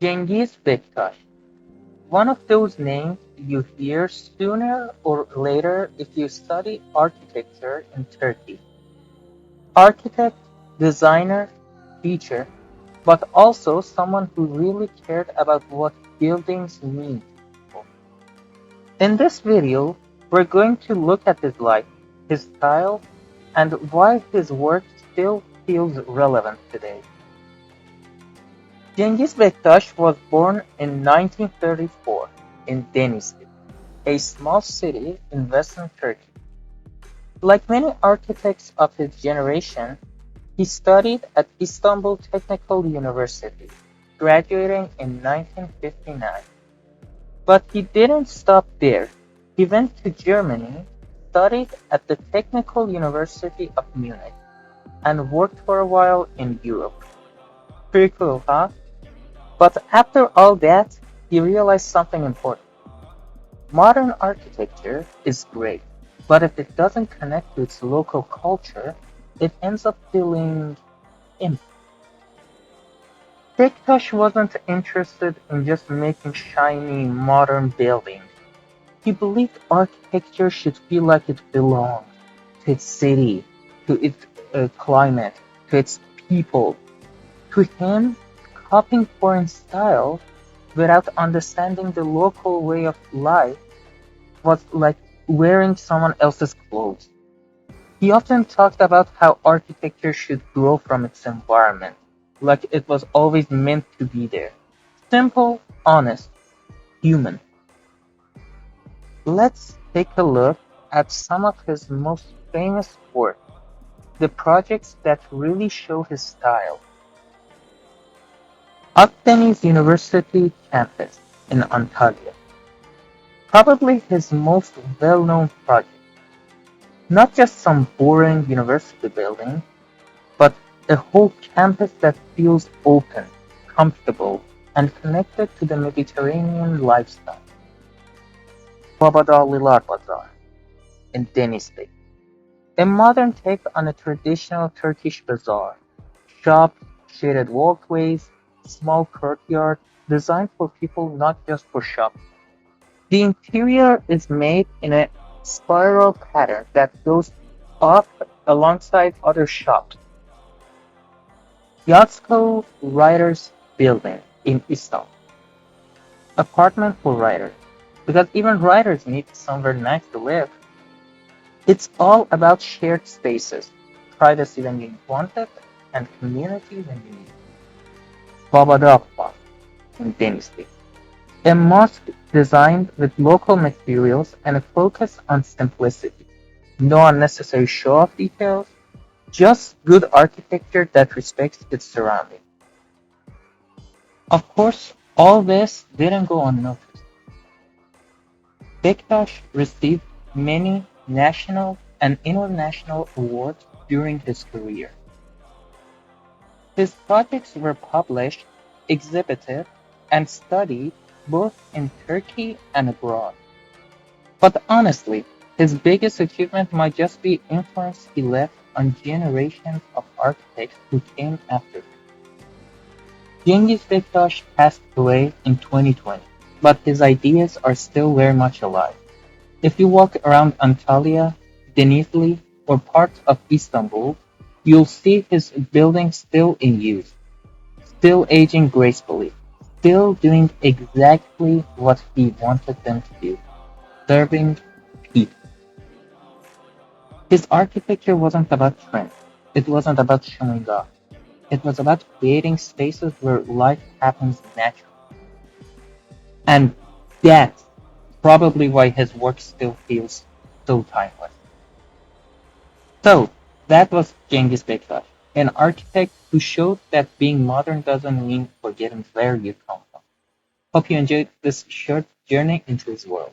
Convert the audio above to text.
Cengiz Bektaş, one of those names you hear sooner or later if you study architecture in Turkey. Architect, designer, teacher, but also someone who really cared about what buildings mean to people. In this video, we're going to look at his life, his style, and why his work still feels relevant today. Cengiz Bektaş was born in 1934 in Denizli, a small city in western Turkey. Like many architects of his generation, he studied at Istanbul Technical University, graduating in 1959. But he didn't stop there. He went to Germany, studied at the Technical University of Munich, and worked for a while in Europe. Pretty cool, huh? But after all that, he realized something important. Modern architecture is great, but if it doesn't connect to its local culture, it ends up feeling empty. Bektaş wasn't interested in just making shiny, modern buildings. He believed architecture should feel like it belongs to its city, to its climate, to its people. To him, copying foreign style without understanding the local way of life was like wearing someone else's clothes. He often talked about how architecture should grow from its environment, like it was always meant to be there. Simple, honest, human. Let's take a look at some of his most famous work, the projects that really show his style. Akdeniz University campus in Antalya, probably his most well-known project. Not just some boring university building, but a whole campus that feels open, comfortable, and connected to the Mediterranean lifestyle. Babadağlılar Bazaar in Denizli, a modern take on a traditional Turkish bazaar. Shops, shaded walkways, small courtyard, designed for people not just for shopping. The interior is made in a spiral pattern that goes up alongside other shops. Yatsko Writers Building in Istanbul, apartment for writers, because even writers need somewhere nice to live. It's all about shared spaces, privacy when you want it, and community when you need it. Babadakba in Denizli, a mosque designed with local materials and a focus on simplicity. No unnecessary show-off details, just good architecture that respects its surroundings. Of course, all this didn't go unnoticed. Bektaş received many national and international awards during his career. His projects were published, exhibited, and studied both in Turkey and abroad. But honestly, his biggest achievement might just be influence he left on generations of architects who came after him. Cengiz Bektaş passed away in 2020, but his ideas are still very much alive. If you walk around Antalya, Denizli, or parts of Istanbul, you'll see his buildings still in use, still aging gracefully, still doing exactly what he wanted them to do, serving people. His architecture wasn't about trends. It wasn't about showing off. It was about creating spaces where life happens naturally. And that's probably why his work still feels so timeless. So, that was Cengiz Bektaş, an architect who showed that being modern doesn't mean forgetting where you come from. Hope you enjoyed this short journey into his world.